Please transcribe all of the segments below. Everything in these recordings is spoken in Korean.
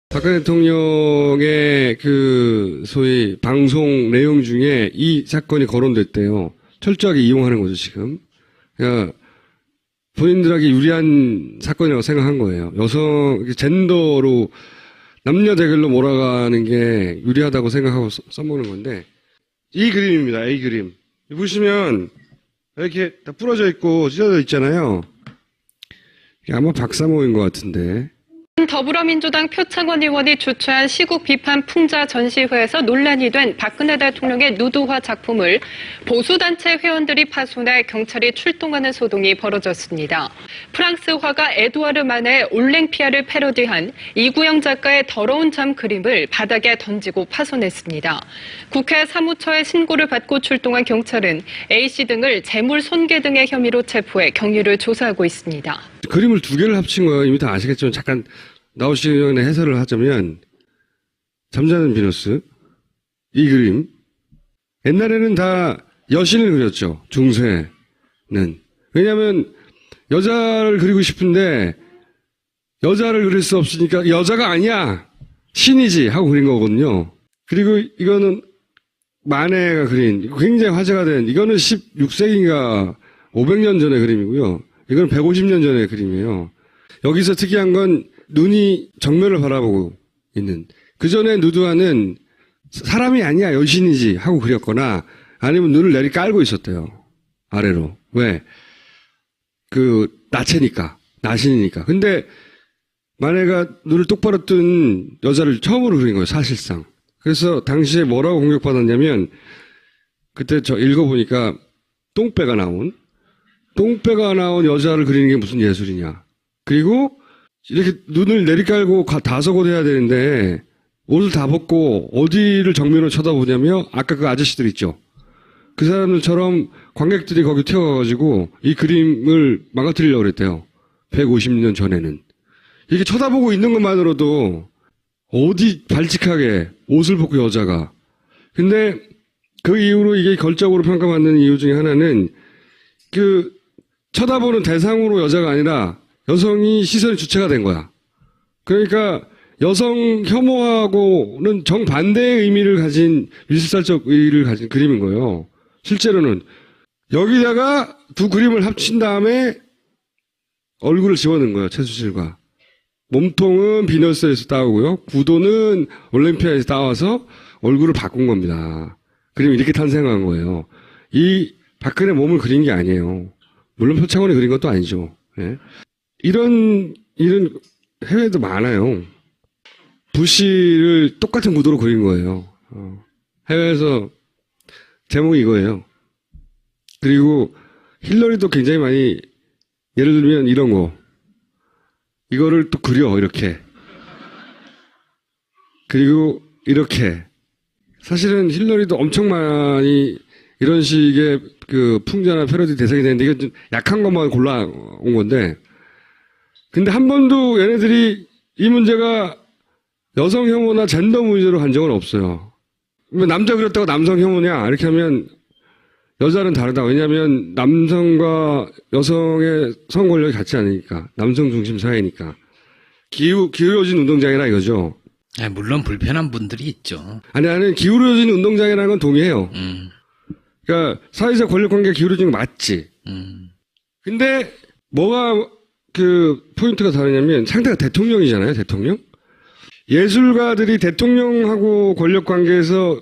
박근혜 대통령의 그 소위 방송 내용 중에 이 사건이 거론됐대요. 철저하게 이용하는 거죠, 지금. 그러니까 본인들에게 유리한 사건이라고 생각한 거예요. 여성, 젠더로 남녀 대결로 몰아가는 게 유리하다고 생각하고 써먹는 건데, 이 그림입니다, 이 그림. 보시면, 이렇게 다 부러져 있고 찢어져 있잖아요. 이게 아마 박사모인 것 같은데. 더불어민주당 표창원 의원이 주최한 시국 비판 풍자 전시회에서 논란이 된 박근혜 대통령의 누드화 작품을 보수단체 회원들이 파손해 경찰이 출동하는 소동이 벌어졌습니다. 프랑스 화가 에두아르 만의 올랭피아를 패러디한 이구영 작가의 더러운 잠 그림을 바닥에 던지고 파손했습니다. 국회 사무처의 신고를 받고 출동한 경찰은 A씨 등을 재물 손괴 등의 혐의로 체포해 경위를 조사하고 있습니다. 그림을 두 개를 합친 거예요. 이미 다 아시겠지만 잠깐 나오시기 전에 해설을 하자면 잠자는 비너스 이 그림 옛날에는 다 여신을 그렸죠. 중세는. 왜냐하면 여자를 그리고 싶은데 여자를 그릴 수 없으니까 여자가 아니야 신이지 하고 그린 거거든요. 그리고 이거는 마네가 그린 굉장히 화제가 된 이거는 16세기인가 500년 전의 그림이고요. 이건 150년 전의 그림이에요. 여기서 특이한 건 눈이 정면을 바라보고 있는. 그 전에 누드화는 사람이 아니야 여신이지 하고 그렸거나 아니면 눈을 내리 깔고 있었대요. 아래로. 왜? 그 나신이니까. 근데 마네가 눈을 똑바로 뜬 여자를 처음으로 그린 거예요. 사실상. 그래서 당시에 뭐라고 공격받았냐면 그때 저 읽어보니까 똥배가 나온 여자를 그리는 게 무슨 예술이냐. 그리고 이렇게 눈을 내리깔고 다소곳해야 되는데 옷을 다 벗고 어디를 정면으로 쳐다보냐며 아까 그 아저씨들 있죠. 그 사람들처럼 관객들이 거기 튀어가가지고 이 그림을 망가뜨리려고 그랬대요. 150년 전에는. 이렇게 쳐다보고 있는 것만으로도 어디 발칙하게 옷을 벗고 여자가. 근데 그 이후로 이게 걸적으로 평가받는 이유 중에 하나는 그 쳐다보는 대상으로 여자가 아니라 여성이 시선의 주체가 된 거야. 그러니까 여성 혐오하고는 정반대의 의미를 가진 미술사적 의의를 가진 그림인 거예요. 실제로는 여기다가 두 그림을 합친 다음에 얼굴을 집어넣은 거예요. 최수실과. 몸통은 비너스에서 따오고요. 구도는 올림피아에서 따와서 얼굴을 바꾼 겁니다. 그림이 이렇게 탄생한 거예요. 이 박근혜 몸을 그린 게 아니에요. 물론 표창원이 그린 것도 아니죠. 예. 이런 일은 해외에도 많아요. 부시를 똑같은 구도로 그린 거예요. 해외에서 제목이 이거예요. 그리고 힐러리도 굉장히 많이 예를 들면 이런 거. 이거를 또 그려 이렇게. 그리고 이렇게. 사실은 힐러리도 엄청 많이 이런 식의 그 풍자나 패러디 대상이 되는데 이게 좀 약한 것만 골라온 건데 근데 한 번도 얘네들이 이 문제가 여성 혐오나 젠더 문제로 간 적은 없어요. 왜 남자 그렸다고 남성 혐오냐 이렇게 하면 여자는 다르다. 왜냐하면 남성과 여성의 성 권력이 같지 않으니까 남성 중심 사회니까 기울어진 운동장이라 이거죠. 물론 불편한 분들이 있죠. 아니 기울어진 운동장이라는 건 동의해요. 그러니까 사회적 권력 관계가 기울어진 거 맞지. 근데 뭐가 그 포인트가 다르냐면 상대가 대통령이잖아요. 대통령. 예술가들이 대통령하고 권력 관계에서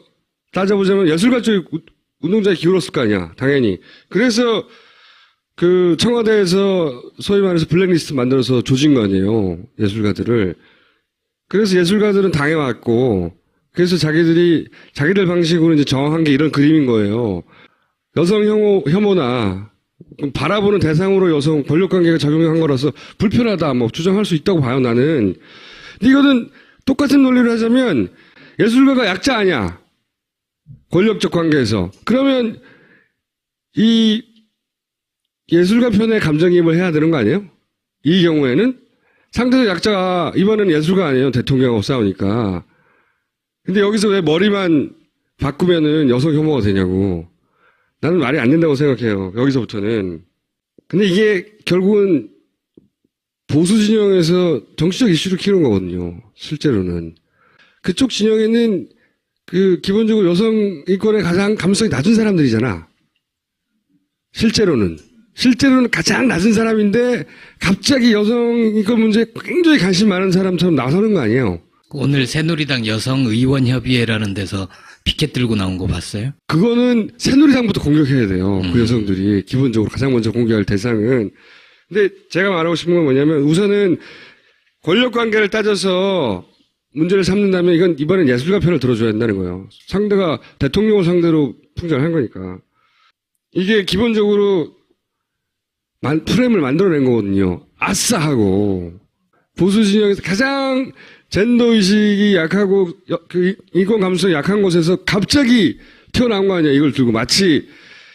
따져보자면 예술가 쪽이 운동장이 기울었을 거 아니야. 당연히. 그래서 그 청와대에서 소위 말해서 블랙리스트 만들어서 조진 거 아니에요. 예술가들을. 그래서 예술가들은 당해왔고 그래서 자기들 방식으로 이제 정한 게 이런 그림인 거예요. 여성 혐오나 바라보는 대상으로 여성 권력관계가 작용한 거라서 불편하다 뭐 주장할 수 있다고 봐요 나는. 근데 이거는 똑같은 논리를 하자면 예술가가 약자 아니야. 권력적 관계에서. 그러면 이 예술가 편에 감정이입을 해야 되는 거 아니에요? 이 경우에는 상대적 약자가 이번에는 예술가 아니에요. 대통령하고 싸우니까. 근데 여기서 왜 머리만 바꾸면은 여성 혐오가 되냐고. 나는 말이 안 된다고 생각해요. 여기서부터는. 근데 이게 결국은 보수 진영에서 정치적 이슈를 키우는 거거든요. 실제로는. 그쪽 진영에는 기본적으로 여성 인권에 가장 감수성이 낮은 사람들이잖아. 실제로는 가장 낮은 사람인데 갑자기 여성 인권 문제에 굉장히 관심 많은 사람처럼 나서는 거 아니에요. 오늘 새누리당 여성의원협의회라는 데서 피켓 들고 나온 거 봤어요? 그거는 새누리당부터 공격해야 돼요. 그 여성들이 기본적으로 가장 먼저 공격할 대상은. 근데 제가 말하고 싶은 건 뭐냐면 우선은 권력 관계를 따져서 문제를 삼는다면 이건 이번엔 예술가 편을 들어줘야 된다는 거예요. 상대가 대통령을 상대로 풍자를 한 거니까. 이게 기본적으로 프레임을 만들어낸 거거든요. 아싸 하고. 보수 진영에서 가장 젠더 의식이 약하고 인권 감수성이 약한 곳에서 갑자기 튀어나온 거 아니야. 이걸 들고 마치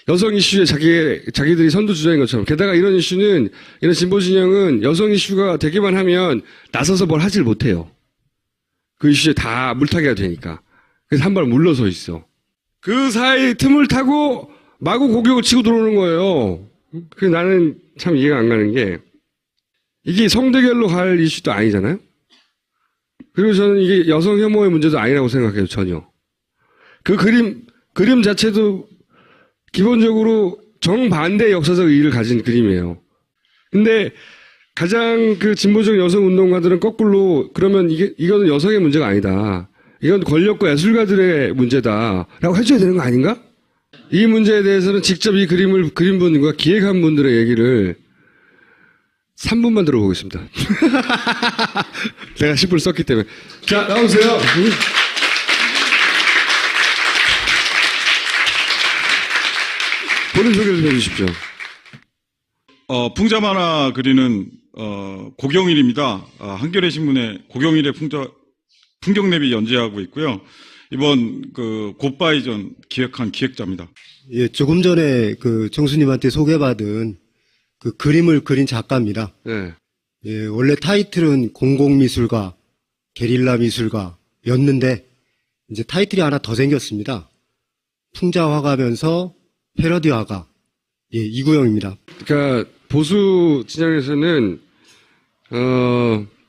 여성 이슈에 자기들이 선두주자인 것처럼. 게다가 이런 이슈는 이런 진보 진영은 여성 이슈가 되기만 하면 나서서 뭘 하질 못해요. 그 이슈에 다 물타기가 되니까. 그래서 한 발 물러서 있어. 그 사이 틈을 타고 마구 공격을 치고 들어오는 거예요. 그래서 나는 참 이해가 안 가는 게 이게 성대결로 갈 이슈도 아니잖아요. 그리고 저는 이게 여성 혐오의 문제도 아니라고 생각해요. 전혀. 그 그림 자체도 기본적으로 정반대 역사적 의의를 가진 그림이에요. 근데 가장 진보적 여성 운동가들은 거꾸로 그러면 이거는 여성의 문제가 아니다. 이건 권력과 예술가들의 문제다라고 해줘야 되는 거 아닌가? 이 문제에 대해서는 직접 이 그림을 그린 분과 기획한 분들의 얘기를 3분만 들어보겠습니다. 내가 10분 썼기 때문에. 자, 나오세요. 본인 소개 좀 해주십시오. 풍자 만화 그리는 고경일입니다. 한겨레 신문의 고경일의 풍경내비 연재하고 있고요. 이번 굿바이전 기획한 기획자입니다. 예, 조금 전에 정수님한테 소개받은 그림을 그린 작가입니다. 네. 예, 원래 타이틀은 공공미술가, 게릴라 미술가였는데 이제 타이틀이 하나 더 생겼습니다. 풍자화가면서 패러디 화가. 예, 이구영입니다. 그러니까 보수 진영에서는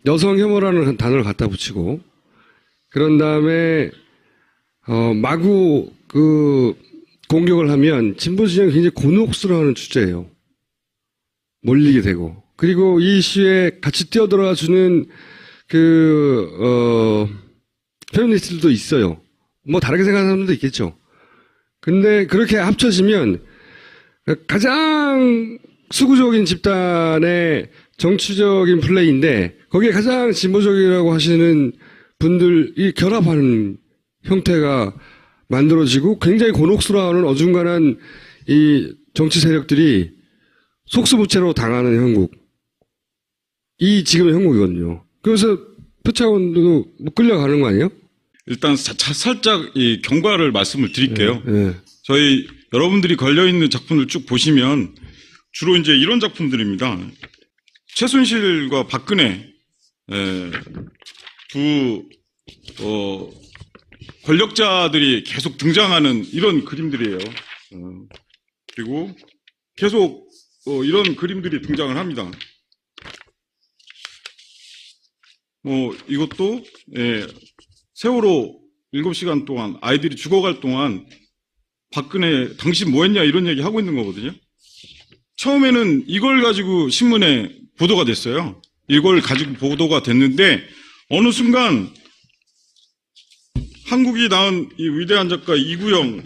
여성 혐오라는 단어를 갖다 붙이고 그런 다음에 마구 공격을 하면 진보 진영이 굉장히 곤혹스러워하는 주제예요. 몰리게 되고 그리고 이 이슈에 같이 뛰어들어가 주는 페미니스트들도 있어요. 뭐 다르게 생각하는 사람들도 있겠죠. 근데 그렇게 합쳐지면 가장 수구적인 집단의 정치적인 플레이인데 거기에 가장 진보적이라고 하시는 분들이 결합하는 형태가 만들어지고 굉장히 곤혹스러워하는 어중간한 이 정치 세력들이 속수무책으로 당하는 형국. 이 지금의 형국이거든요. 그래서 표창원도 끌려가는 거 아니에요? 일단 살짝 이 경과를 말씀을 드릴게요. 네. 저희 여러분들이 걸려있는 작품을 쭉 보시면 주로 이제 이런 작품들입니다. 최순실과 박근혜 두 권력자들이 계속 등장하는 이런 그림들이에요. 그리고 계속 이런 그림들이 등장을 합니다. 이것도 세월호 7시간 동안 아이들이 죽어갈 동안 박근혜 당신 뭐 했냐 이런 얘기 하고 있는 거거든요. 처음에는 이걸 가지고 신문에 보도가 됐어요. 이걸 가지고 보도가 됐는데 어느 순간 한국이 낳은 이 위대한 작가 이구영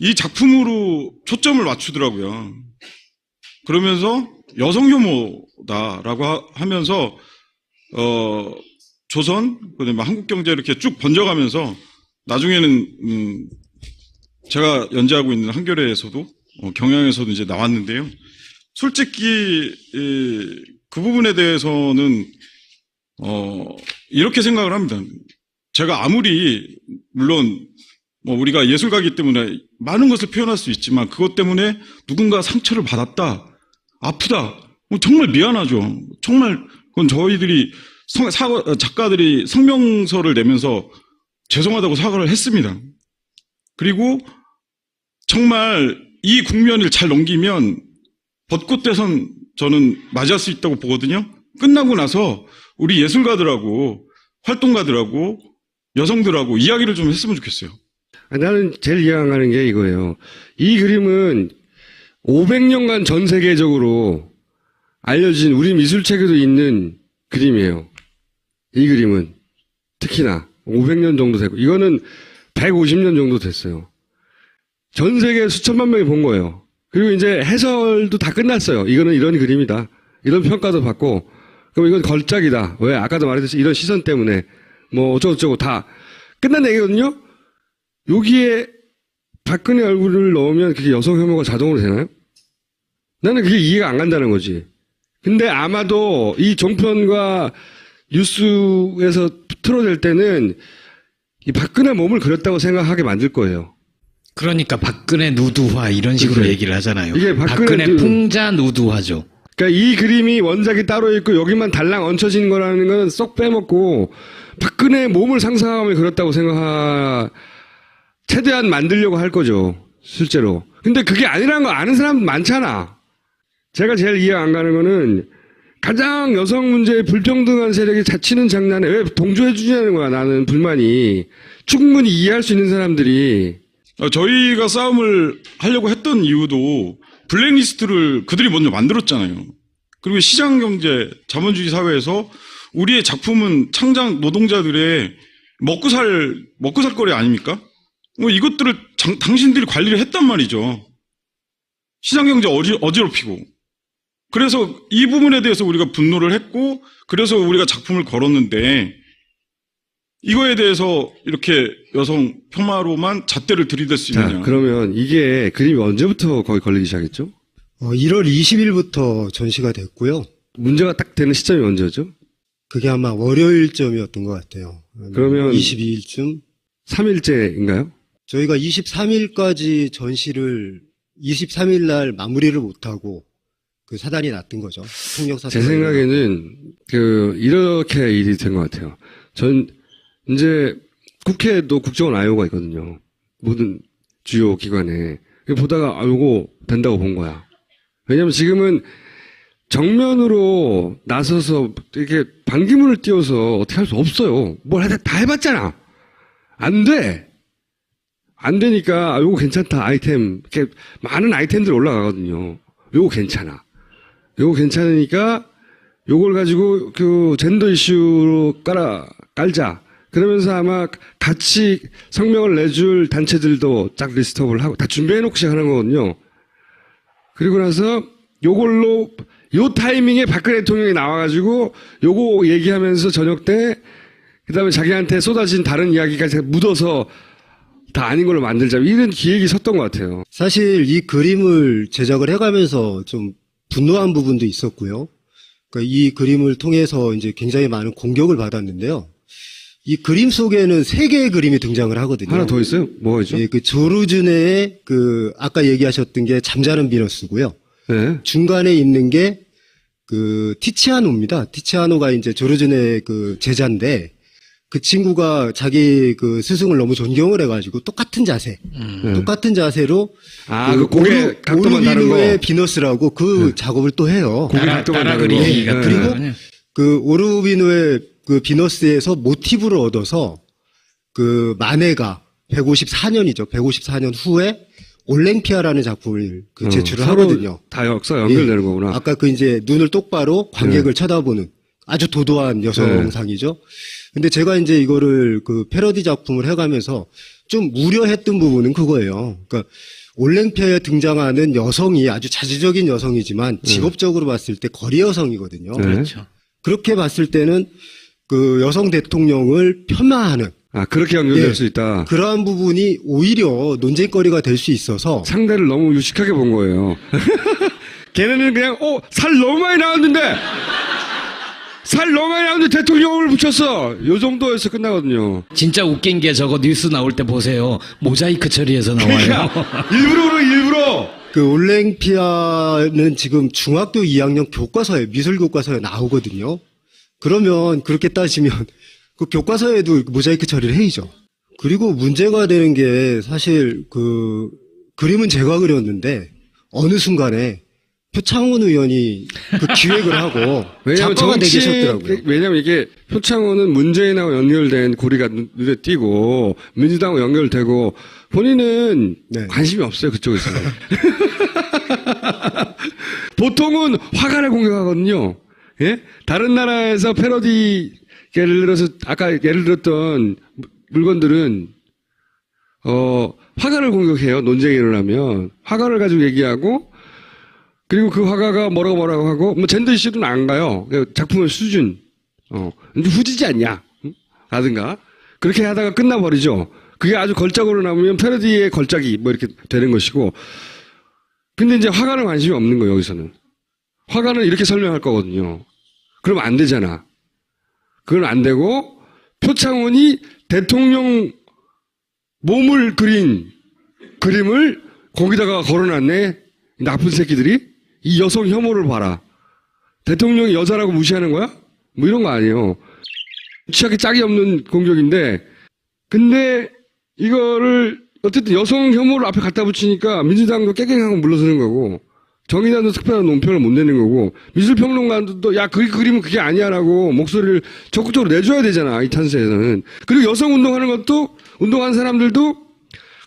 이 작품으로 초점을 맞추더라고요. 그러면서 여성 혐오다라고 하면서 조선 그다음에 한국경제 이렇게 쭉 번져가면서 나중에는 제가 연재하고 있는 한겨레에서도 경향에서도 이제 나왔는데요. 솔직히 그 부분에 대해서는 이렇게 생각을 합니다. 제가 아무리 물론 우리가 예술가이기 때문에 많은 것을 표현할 수 있지만 그것 때문에 누군가 상처를 받았다, 아프다, 정말 미안하죠. 정말 그건 저희들이 작가들이 성명서를 내면서 죄송하다고 사과를 했습니다. 그리고 정말 이 국면을 잘 넘기면 벚꽃 대선 저는 맞이할 수 있다고 보거든요. 끝나고 나서 우리 예술가들하고 활동가들하고 여성들하고 이야기를 좀 했으면 좋겠어요. 나는 제일 이해 안 가는 게 이거예요. 이 그림은 500년간 전 세계적으로 알려진 우리 미술책에도 있는 그림이에요. 이 그림은 특히나 500년 정도 되고 이거는 150년 정도 됐어요. 전 세계 수천만 명이 본 거예요. 그리고 이제 해설도 다 끝났어요. 이거는 이런 그림이다. 이런 평가도 받고 그럼 이건 걸작이다. 왜? 아까도 말했듯이 이런 시선 때문에 뭐 어쩌고저쩌고 다 끝난 얘기거든요. 여기에 박근혜 얼굴을 넣으면 그게 여성 혐오가 자동으로 되나요? 나는 그게 이해가 안 간다는 거지. 근데 아마도 이 종편과 뉴스에서 틀어댈 때는 이 박근혜 몸을 그렸다고 생각하게 만들 거예요. 그러니까 박근혜 누드화 이런 식으로 그치. 얘기를 하잖아요. 이게 박근혜 풍자 누드화죠. 그러니까 이 그림이 원작이 따로 있고 여기만 달랑 얹혀진 거라는 건 쏙 빼먹고 박근혜 몸을 상상하며 그렸다고 최대한 만들려고 할 거죠. 실제로. 근데 그게 아니라는 거 아는 사람 많잖아. 제가 제일 이해 안 가는 거는 가장 여성 문제에 불평등한 세력이 자치는 장난에 왜 동조해 주냐는 거야. 나는 불만이. 충분히 이해할 수 있는 사람들이. 저희가 싸움을 하려고 했던 이유도 블랙리스트를 그들이 먼저 만들었잖아요. 그리고 시장경제, 자본주의 사회에서 우리의 작품은 창작 노동자들의 먹고 살 거리 아닙니까? 뭐 이것들을 당신들이 관리를 했단 말이죠. 시장경제 어지럽히고. 그래서 이 부분에 대해서 우리가 분노를 했고, 그래서 우리가 작품을 걸었는데, 이거에 대해서 이렇게 여성 폄하로만 잣대를 들이댈 수 있느냐. 자, 그러면 이게 그림이 언제부터 거의 걸리기 시작했죠? 1월 20일부터 전시가 됐고요. 문제가 딱 되는 시점이 언제죠? 그게 아마 월요일쯤이었던 것 같아요. 그러면 22일쯤. 3일째인가요? 저희가 23일까지 전시를 23일 날 마무리를 못하고 그 사단이 났던 거죠. 폭력 사단. 제 생각에는 이렇게 일이 된 것 같아요. 이제 국회도 국정원아요가 있거든요. 모든 주요 기관에. 보다가 요거 된다고 본 거야. 왜냐면 지금은 정면으로 나서서 이렇게 반기문을 띄워서 어떻게 할 수 없어요. 뭘 다 해봤잖아. 안 돼. 안 되니까 요거 괜찮다 아이템. 이렇게 많은 아이템들이 올라가거든요. 요거 괜찮아. 요거 괜찮으니까 요걸 가지고 그 젠더 이슈로 깔자. 그러면서 아마 같이 성명을 내줄 단체들도 쫙 리스트업을 하고 다 준비해놓고 시작하는 거거든요. 그리고 나서 요걸로 요 타이밍에 박근혜 대통령이 나와가지고 요거 얘기하면서 저녁 때 그다음에 자기한테 쏟아진 다른 이야기까지 묻어서 다 아닌 걸로 만들자 이런 기획이 섰던 것 같아요. 사실 이 그림을 제작을 해가면서 좀 분노한 부분도 있었고요. 그러니까 이 그림을 통해서 이제 굉장히 많은 공격을 받았는데요. 이 그림 속에는 3개의 그림이 등장을 하거든요. 하나 더 있어요? 뭐가 있죠? 예, 그 조르주네의 아까 얘기하셨던 게 잠자는 비너스고요. 네. 중간에 있는 게 티치아노입니다. 티치아노가 이제 조르주네의 제자인데 그 친구가 자기 스승을 너무 존경을 해가지고 똑같은 자세, 똑같은 자세로 그 고개 각도만 다른 거. 오르비노의 비너스라고 작업을 또 해요. 고개 각도만 따라 다른 거. 그리기 같은 그리고 거군요. 오르비노의 비너스에서 모티브를 얻어서 마네가 154년이죠. 154년 후에 올랭피아라는 작품을 제출을 서로 하거든요. 다 역사 연결되는 거구나. 아까 이제 눈을 똑바로 관객을 쳐다보는 아주 도도한 여성상이죠. 근데 제가 이제 이거를 패러디 작품을 해가면서 좀 우려했던 부분은 그거예요. 그러니까 올랭피아에 등장하는 여성이 아주 자주적인 여성이지만 직업적으로 봤을 때 거리 여성이거든요. 네. 그렇죠. 그렇게 봤을 때는 여성 대통령을 폄하하는 그렇게 연결될 예. 수 있다. 그러한 부분이 오히려 논쟁거리가 될 수 있어서 상대를 너무 유식하게 본 거예요. 걔네는 그냥 살 너무 많이 나왔는데 대통령을 붙였어. 요 정도에서 끝나거든요. 진짜 웃긴 게 저거 뉴스 나올 때 보세요. 모자이크 처리해서 나와요. 그러니까 일부러 올랭피아는 지금 중학교 2학년 교과서에 미술 교과서에 나오거든요. 그러면 그렇게 따지면 교과서에도 모자이크 처리를 해야죠. 그리고 문제가 되는 게 사실 그림은 제가 그렸는데 어느 순간에 표창원 의원이 그 기획을 하고 왜냐하면 작가가 되계셨더라고요. 왜냐하면 이게 표창원은 문재인하고 연결된 고리가 눈에 띄고 민주당하고 연결되고 본인은 네. 관심이 없어요 그쪽에서는. 보통은 화가를 공격하거든요. 예? 다른 나라에서 패러디 예를 들어서 아까 예를 들었던 물건들은 화가를 공격해요. 논쟁이 일어나면 화가를 가지고 얘기하고 그리고 그 화가가 뭐라고 하고 뭐 젠더 이슈는 안 가요. 작품의 수준 근데 후지지 않냐? 응? 라든가 그렇게 하다가 끝나버리죠. 그게 아주 걸작으로 나오면 패러디의 걸작이 뭐 이렇게 되는 것이고 근데 이제 화가는 관심이 없는 거예요. 여기서는 화가는 이렇게 설명할 거거든요. 그럼 안 되잖아. 그건 안 되고 표창원이 대통령 몸을 그린 그림을 거기다가 걸어놨네. 나쁜 새끼들이 이 여성 혐오를 봐라. 대통령이 여자라고 무시하는 거야? 뭐 이런 거 아니에요. 취하게 짝이 없는 공격인데 근데 이거를 어쨌든 여성 혐오를 앞에 갖다 붙이니까 민주당도 깨갱하고 물러서는 거고 정의당도 특별한 논평을 못 내는 거고 미술평론가도 야 그 그림은 그게 아니야라고 목소리를 적극적으로 내줘야 되잖아 이 탄세에서는. 그리고 여성 운동하는 것도 운동하는 사람들도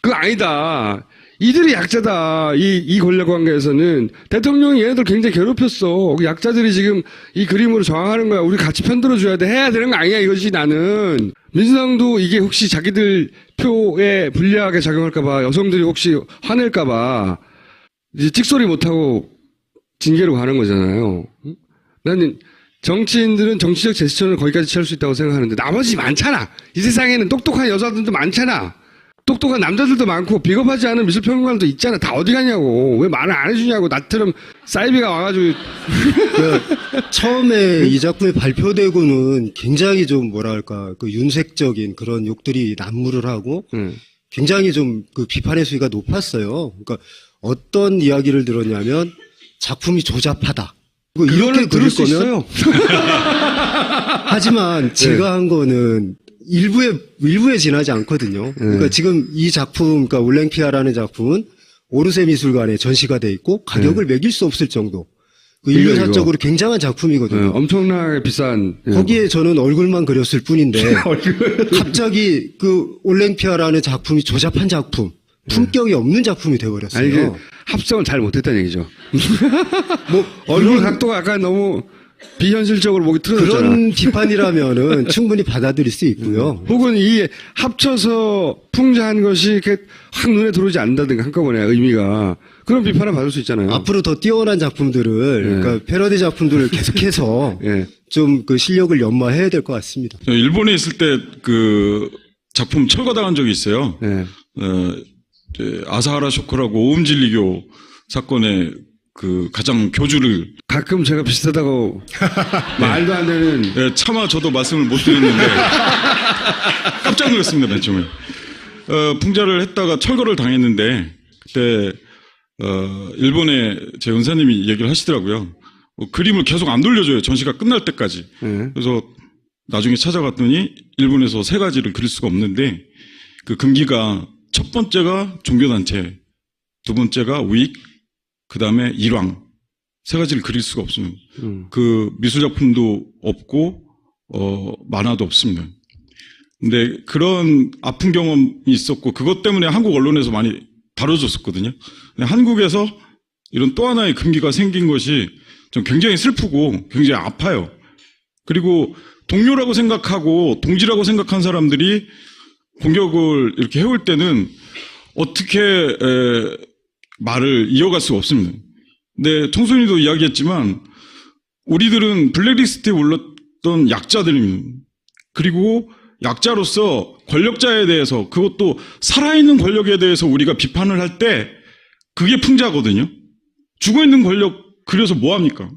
그거 아니다. 이들이 약자다. 이 권력 관계에서는 대통령이 얘네들 굉장히 괴롭혔어. 약자들이 지금 이 그림으로 저항하는 거야. 우리 같이 편들어줘야 돼. 해야 되는 거 아니야 이것이 나는. 민주당도 이게 혹시 자기들 표에 불리하게 작용할까봐 여성들이 혹시 화낼까봐 이제 찍소리 못하고 징계로 가는 거잖아요. 나는 정치인들은 정치적 제스처는 거기까지 취할 수 있다고 생각하는데 나머지 많잖아. 이 세상에는 똑똑한 여자들도 많잖아. 똑똑한 남자들도 많고 비겁하지 않은 미술평론가들도 있잖아. 다 어디 가냐고. 왜 말을 안 해주냐고. 나처럼 사이비가 와가지고. 처음에 이 작품이 발표되고는 굉장히 좀 뭐랄까 그 윤색적인 그런 욕들이 난무를 하고 굉장히 좀 그 비판의 수위가 높았어요. 그러니까 어떤 이야기를 들었냐면 작품이 조잡하다. 이렇게 들을 그릴 수 거면 있어요. 하지만 제가 한 거는 일부에 지나지 않거든요. 그러니까 지금 이 작품, 그러니까 올랭피아라는 작품은 오르세 미술관에 전시가 돼 있고 가격을 매길 수 없을 정도. 그 인류사적으로 굉장한 작품이거든요. 엄청나게 비싼. 거기에 저는 얼굴만 그렸을 뿐인데 갑자기 그 올랭피아라는 작품이 조잡한 작품, 품격이 없는 작품이 돼버렸어요. 아니, 이게 합성을 잘 못했다는 얘기죠. 뭐 얼굴 각도가 약간 너무 비현실적으로 목이 틀어졌잖아. 그런 비판이라면은 충분히 받아들일 수 있고요. 혹은 이 합쳐서 풍자한 것이 이렇게 확 눈에 들어오지 않는다든가 한꺼번에 의미가 그런 비판을 받을 수 있잖아요. 앞으로 더 뛰어난 작품들을 그러니까 패러디 작품들을 계속해서 좀 그 실력을 연마해야 될 것 같습니다. 일본에 있을 때 그 작품 철거당한 적이 있어요. 아사하라 쇼크라고 오음진리교 사건의 그 가장 교주를 가끔 제가 비슷하다고 말도 안 되는 차마 저도 말씀을 못 드렸는데 깜짝 놀랐습니다. 맨 처음에 풍자를 했다가 철거를 당했는데 그때 일본의 제 은사님이 얘기를 하시더라고요. 그림을 계속 안 돌려줘요. 전시가 끝날 때까지. 그래서 나중에 찾아갔더니 일본에서 3가지를 그릴 수가 없는데 그 금기가 첫 번째가 종교단체, 두 번째가 우익, 그 다음에 일왕. 3가지를 그릴 수가 없으면 그 미술작품도 없고 만화도 없습니다. 근데 그런 아픈 경험이 있었고 그것 때문에 한국 언론에서 많이 다뤄졌었거든요. 근데 한국에서 이런 또 하나의 금기가 생긴 것이 좀 굉장히 슬프고 굉장히 아파요. 그리고 동료라고 생각하고 동지라고 생각한 사람들이 공격을 이렇게 해올 때는 어떻게 말을 이어갈 수가 없습니다. 근데 청소년도 이야기했지만 우리들은 블랙리스트에 올랐던 약자들입니다. 그리고 약자로서 권력자에 대해서 그것도 살아있는 권력에 대해서 우리가 비판을 할 때 그게 풍자거든요. 죽어있는 권력 그려서 뭐합니까?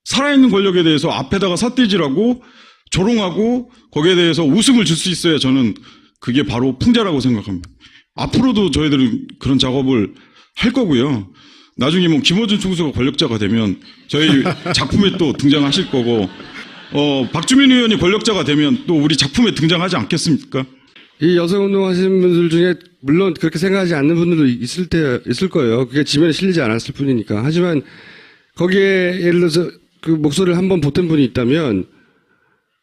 살아있는 권력에 대해서 앞에다가 삿대질하고 조롱하고 거기에 대해서 웃음을 줄 수 있어야 저는 그게 바로 풍자라고 생각합니다. 앞으로도 저희들은 그런 작업을 할 거고요. 나중에 뭐 김어준 총수가 권력자가 되면 저희 작품에 또 등장하실 거고 박주민 의원이 권력자가 되면 또 우리 작품에 등장하지 않겠습니까? 이 여성운동 하시는 분들 중에 물론 그렇게 생각하지 않는 분들도 있을 거예요. 그게 지면에 실리지 않았을 뿐이니까. 하지만 거기에 예를 들어서 그 목소리를 한번 보탠 분이 있다면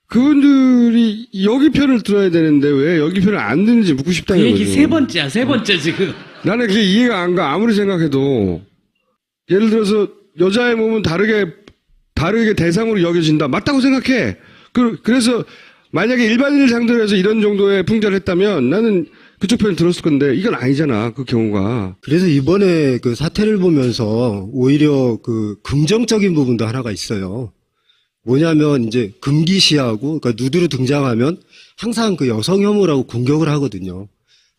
그분들이 여기 편을 들어야 되는데 왜 여기 편을 안 듣는지 묻고 그 싶다는 얘기 거죠. 세 번째야, 세 번째 지금. 나는 그게 이해가 안 가. 아무리 생각해도 예를 들어서 여자의 몸은 다르게 대상으로 여겨진다. 맞다고 생각해. 그래서 만약에 일반인을 상대로 해서 이런 정도의 풍자를 했다면 나는 그쪽 편을 들었을 건데 이건 아니잖아. 그 경우가. 그래서 이번에 그 사태를 보면서 오히려 그 긍정적인 부분도 하나가 있어요. 뭐냐면 이제 금기시하고 그러니까 누드로 등장하면 항상 그 여성 혐오라고 공격을 하거든요.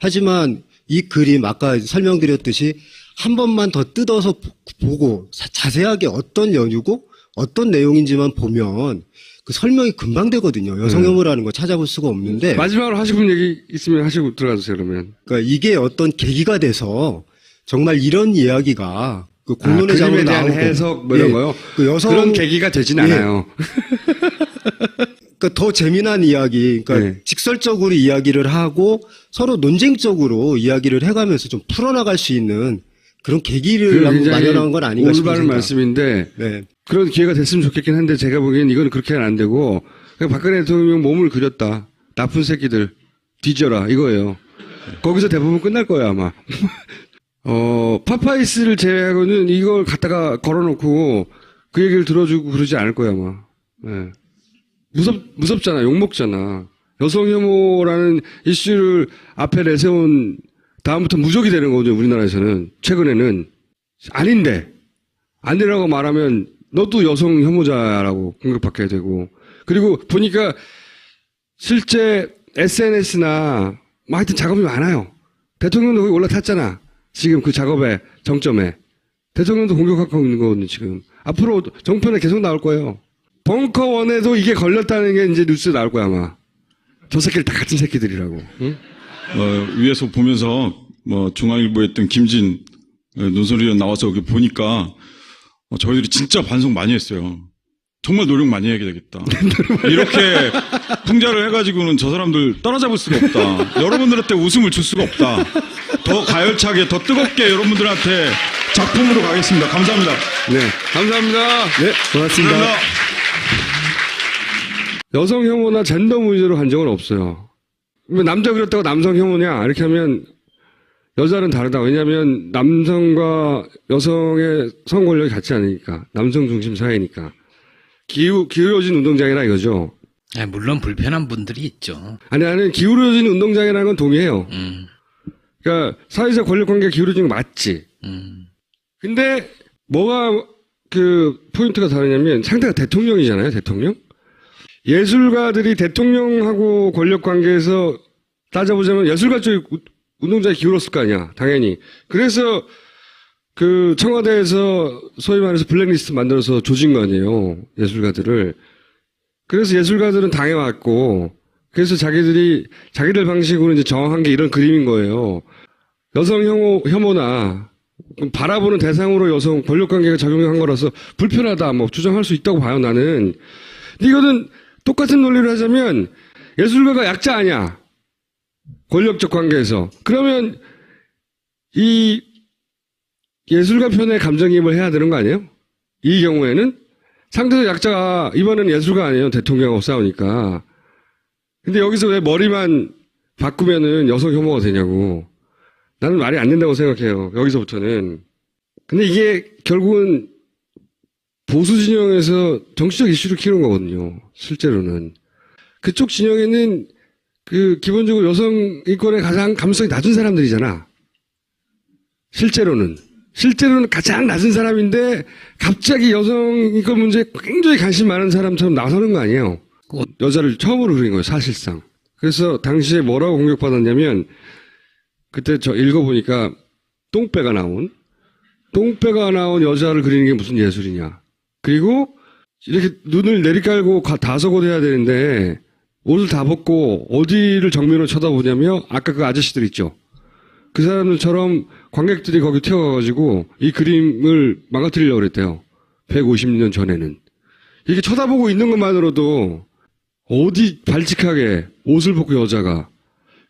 하지만 이 그림 아까 설명드렸듯이 한 번만 더 뜯어서 보고 자세하게 어떤 연유고 어떤 내용인지만 보면 그 설명이 금방 되거든요. 여성 혐오라는 거 찾아볼 수가 없는데 마지막으로 하시고 싶은 얘기 있으면 하시고 들어가주세요. 그러면. 그러니까 이게 어떤 계기가 돼서 정말 이런 이야기가 그 공론의 장으로 그림에 대한 나오고 해석 뭐 이런 예, 거요. 그 여성 그런 계기가 되진 예. 않아요. 그러니까 더 재미난 이야기, 그러니까 네. 직설적으로 이야기를 하고 서로 논쟁적으로 이야기를 해가면서 좀 풀어나갈 수 있는 그런 계기를 한번 마련한 건 아닌가 싶은 올바른 생각. 말씀인데 네. 그런 기회가 됐으면 좋겠긴 한데 제가 보기엔 이건 그렇게는 안 되고 그냥 박근혜 대통령 몸을 그렸다. 나쁜 새끼들 뒤져라 이거예요. 거기서 대부분 끝날 거예요 아마. 파파이스를 제외하고는 이걸 갖다가 걸어놓고 그 얘기를 들어주고 그러지 않을 거야 아마. 네. 무섭잖아. 욕먹잖아. 여성 혐오라는 이슈를 앞에 내세운 다음부터 무적이 되는 거죠. 우리나라에서는. 최근에는. 아닌데. 아니라고 말하면 너도 여성 혐오자라고 공격받게 되고. 그리고 보니까 실제 SNS나 뭐 하여튼 작업이 많아요. 대통령도 거기 올라탔잖아. 지금 그 작업의 정점에. 대통령도 공격하고 있는 거거든요, 지금. 앞으로 정편에 계속 나올 거예요. 벙커원에도 이게 걸렸다는 게 이제 뉴스에 나올 거야, 아마. 저 새끼들 다 같은 새끼들이라고. 응? 위에서 보면서 중앙일보에 있던 김진 논설위원 나와서 여기 보니까 저희들이 진짜 반성 많이 했어요. 정말 노력 많이 해야 되겠다. 이렇게 풍자를 해가지고는 저 사람들 따라잡을 수가 없다. 여러분들한테 웃음을 줄 수가 없다. 더 가열차게, 더 뜨겁게 여러분들한테 작품으로 가겠습니다. 감사합니다. 네. 감사합니다. 네, 고맙습니다. 감사합니다. 여성 혐오나 젠더 문제로 간 적은 없어요. 왜 남자 그렸다고 남성 혐오냐? 이렇게 하면 여자는 다르다. 왜냐하면 남성과 여성의 성 권력이 같지 않으니까. 남성 중심 사회니까. 기울어진 운동장이라 이거죠. 물론 불편한 분들이 있죠. 아니, 기울어진 운동장이라는 건 동의해요. 그러니까 사회적 권력 관계가 기울어진 건 맞지. 근데 뭐가 그 포인트가 다르냐면 상대가 대통령이잖아요. 대통령. 예술가들이 대통령하고 권력 관계에서 따져보자면 예술가 쪽이 운동장이 기울었을 거 아니야. 당연히. 그래서 그 청와대에서 소위 말해서 블랙리스트 만들어서 조진 거 아니에요. 예술가들을. 그래서 예술가들은 당해왔고 그래서 자기들 방식으로 이제 정한 게 이런 그림인 거예요. 여성 혐오나 바라보는 대상으로 여성 권력 관계가 작용한 거라서 불편하다 뭐 주장할 수 있다고 봐요, 나는. 근데 이거는 똑같은 논리를 하자면 예술가가 약자 아니야. 권력적 관계에서. 그러면 이 예술가 편에 감정이입을 해야 되는 거 아니에요? 이 경우에는 상대적 약자가 이번에는 예술가 아니에요. 대통령하고 싸우니까. 근데 여기서 왜 머리만 바꾸면은 여성 혐오가 되냐고. 나는 말이 안 된다고 생각해요. 여기서부터는. 근데 이게 결국은 보수 진영에서 정치적 이슈를 키우는 거거든요. 실제로는. 그쪽 진영에는 기본적으로 여성 인권에 가장 감수성이 낮은 사람들이잖아. 실제로는 가장 낮은 사람인데 갑자기 여성 인권 문제에 굉장히 관심 많은 사람처럼 나서는 거 아니에요. 여자를 처음으로 그린 거예요, 사실상. 그래서 당시에 뭐라고 공격받았냐면 그때 저 읽어보니까 똥배가 나온 여자를 그리는 게 무슨 예술이냐. 그리고 이렇게 눈을 내리깔고 다서고돼야 되는데 옷을 다 벗고 어디를 정면으로 쳐다보냐며 아까 그 아저씨들 있죠. 그 사람들처럼 관객들이 거기 튀어가가지고 이 그림을 망가뜨리려고 그랬대요. 150년 전에는. 이렇게 쳐다보고 있는 것만으로도 어디 발칙하게 옷을 벗고 여자가.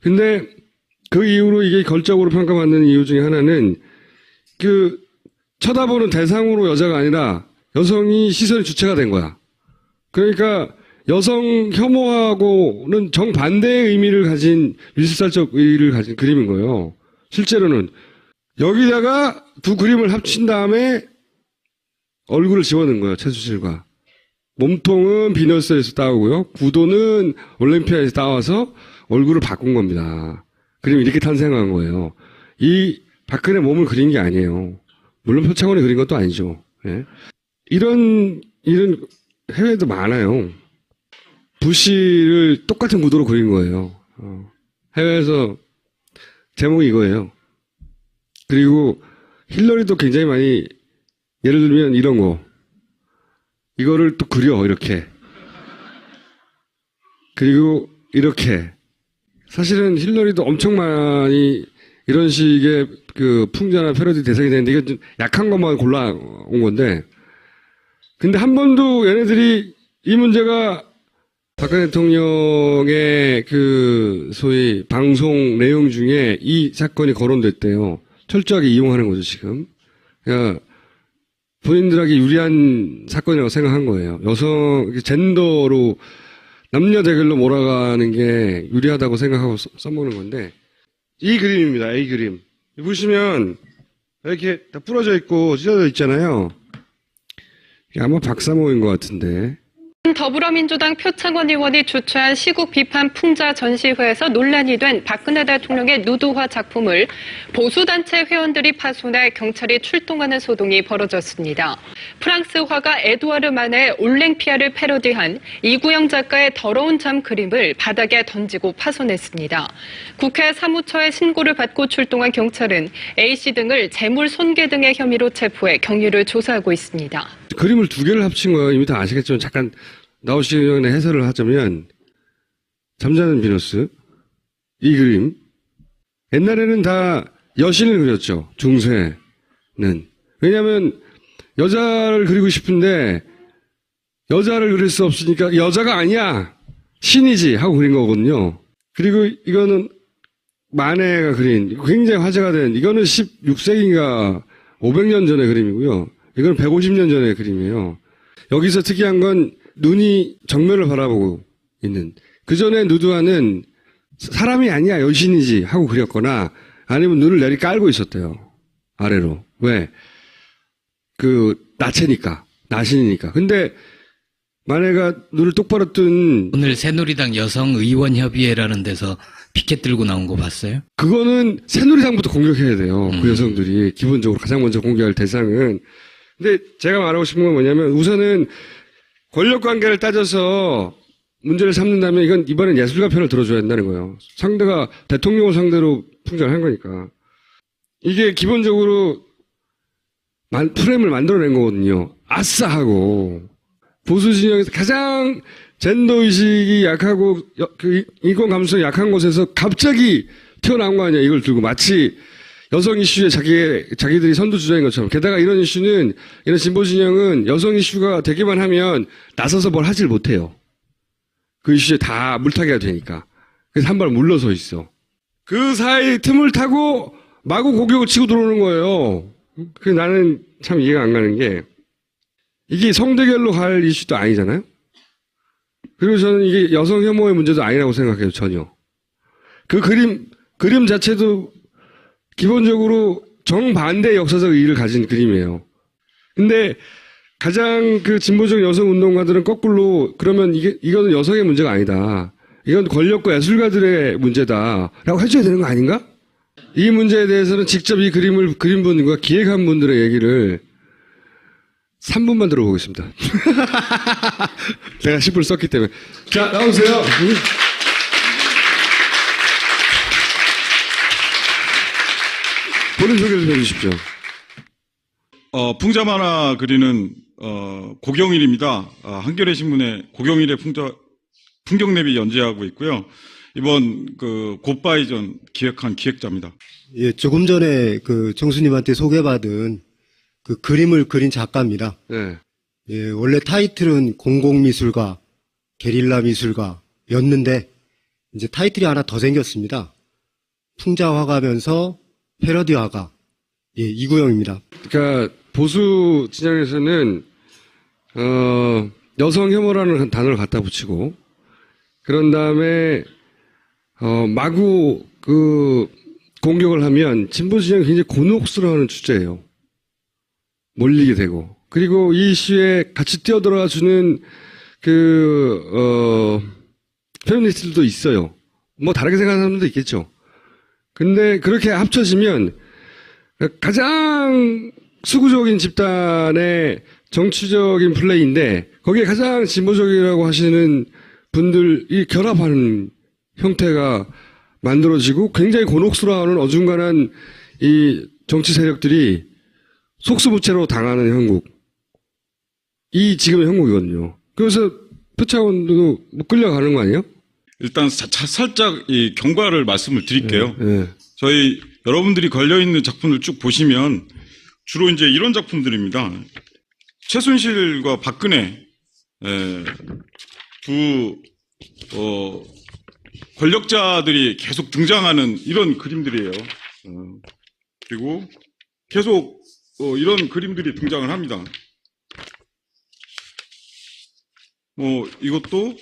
근데 그 이후로 이게 걸적으로 평가받는 이유 중에 하나는 쳐다보는 대상으로 여자가 아니라 여성이 시선의 주체가 된 거야. 그러니까 여성 혐오하고는 정반대의 의미를 가진 미술사적 의의를 가진 그림인 거예요. 실제로는 여기다가 두 그림을 합친 다음에 얼굴을 집어넣은 거예요. 최수실과. 몸통은 비너스에서 따오고요. 구도는 올림피아에서 따와서 얼굴을 바꾼 겁니다. 그림이 이렇게 탄생한 거예요. 이 박근혜 몸을 그린 게 아니에요. 물론 표창원이 그린 것도 아니죠. 예. 이런 일은 해외에도 많아요. 부시를 똑같은 구도로 그린 거예요. 해외에서 제목이 이거예요. 그리고 힐러리도 굉장히 많이, 예를 들면 이런 거. 이거를 또 그려, 이렇게. 그리고 이렇게. 사실은 힐러리도 엄청 많이 이런 식의 그 풍자나 패러디 대상이 되는데 이게 좀 약한 것만 골라온 건데. 근데 한 번도 얘네들이 이 문제가 박근혜 대통령의 그 소위 방송 내용 중에 이 사건이 거론됐대요. 철저하게 이용하는 거죠, 지금. 그러니까 본인들에게 유리한 사건이라고 생각한 거예요. 여성, 젠더로 남녀 대결로 몰아가는 게 유리하다고 생각하고 써먹는 건데, 이 그림입니다, 이 그림. 보시면, 이렇게 다 부러져 있고 찢어져 있잖아요. 이게 아마 박사모인 것 같은데. 더불어민주당 표창원 의원이 주최한 시국 비판 풍자 전시회에서 논란이 된 박근혜 대통령의 누드화 작품을 보수단체 회원들이 파손해 경찰이 출동하는 소동이 벌어졌습니다. 프랑스 화가 에두아르 만의 올랭피아를 패러디한 이구영 작가의 더러운 잠 그림을 바닥에 던지고 파손했습니다. 국회 사무처에 신고를 받고 출동한 경찰은 A씨 등을 재물 손괴 등의 혐의로 체포해 경위를 조사하고 있습니다. 그림을 두 개를 합친 거예요. 이미 다 아시겠지만 잠깐 나오시기 전에 해설을 하자면, 잠자는 비너스, 이 그림. 옛날에는 다 여신을 그렸죠. 중세는. 왜냐하면 여자를 그리고 싶은데 여자를 그릴 수 없으니까 여자가 아니야, 신이지 하고 그린 거거든요. 그리고 이거는 마네가 그린, 굉장히 화제가 된, 이거는 16세기인가 500년 전의 그림이고요. 이건 150년 전의 그림이에요. 여기서 특이한 건 눈이 정면을 바라보고 있는. 그 전에 누드화는 사람이 아니야, 여신이지 하고 그렸거나 아니면 눈을 내리 깔고 있었대요. 아래로. 왜? 그 나체니까, 나신이니까. 근데 마네가 눈을 똑바로 뜬, 오늘 새누리당 여성의원협의회라는 데서 피켓 들고 나온 거 봤어요? 그거는 새누리당부터 공격해야 돼요. 그 여성들이 기본적으로 가장 먼저 공격할 대상은. 근데 제가 말하고 싶은 건 뭐냐면, 우선은 권력 관계를 따져서 문제를 삼는다면 이건 이번엔 예술가 편을 들어줘야 한다는 거예요. 상대가 대통령을 상대로 풍자를 한 거니까. 이게 기본적으로 프레임을 만들어낸 거거든요. 아싸 하고. 보수 진영에서 가장 젠더의식이 약하고 그 인권 감수성이 약한 곳에서 갑자기 튀어나온 거 아니야. 이걸 들고 마치 여성 이슈에 자기들이 선두주자인 것처럼. 게다가 이런 이슈는, 이런 진보 진영은 여성 이슈가 되기만 하면 나서서 뭘 하질 못해요. 그 이슈에 다 물타기가 되니까. 그래서 한 발 물러서 있어. 그 사이 틈을 타고 마구 공격을 치고 들어오는 거예요. 그 나는 참 이해가 안 가는 게, 이게 성대결로 갈 이슈도 아니잖아요? 그리고 저는 이게 여성 혐오의 문제도 아니라고 생각해요, 전혀. 그 그림 자체도 기본적으로 정반대 역사적 의의를 가진 그림이에요. 근데 가장 그 진보적 여성 운동가들은 거꾸로, 그러면 이거는 여성의 문제가 아니다, 이건 권력과 예술가들의 문제다라고 해줘야 되는 거 아닌가? 이 문제에 대해서는 직접 이 그림을 그린 분과 기획한 분들의 얘기를 3분만 들어보겠습니다. 내가 10분 썼기 때문에. 자, 나오세요. 본인 소개 좀 해주십시오. 풍자 만화 그리는 고경일입니다. 한겨레 신문에 고경일의 풍경내비 연재하고 있고요. 이번 그 굿바이전 기획한 기획자입니다. 예, 조금 전에 그 정수님한테 소개받은 그 그림을 그린 작가입니다. 네. 예, 원래 타이틀은 공공미술가, 게릴라 미술가였는데 이제 타이틀이 하나 더 생겼습니다. 풍자화가면서 패러디 화가. 예, 이구영입니다. 그러니까 보수 진영에서는 여성 혐오라는 단어를 갖다 붙이고, 그런 다음에, 마구 공격을 하면 진보 진영이 굉장히 곤혹스러워하는 주제예요. 몰리게 되고. 그리고 이 이슈에 같이 뛰어들어가 주는 페미니스트들도 있어요. 뭐 다르게 생각하는 사람들도 있겠죠. 근데 그렇게 합쳐지면 가장 수구적인 집단의 정치적인 플레이인데 거기에 가장 진보적이라고 하시는 분들이 결합하는 형태가 만들어지고 굉장히 곤혹스러워하는 어중간한 이 정치 세력들이 속수무책으로 당하는 형국. 이 지금의 형국이거든요. 그래서 표창원도 뭐 끌려가는 거 아니에요? 일단 살짝 이 경과를 말씀을 드릴게요. 네. 저희 여러분들이 걸려있는 작품을 쭉 보시면 주로 이제 이런 작품들입니다. 최순실과 박근혜 두 권력자들이 계속 등장하는 이런 그림들이에요. 그리고 계속 이런 그림들이 등장을 합니다. 이것도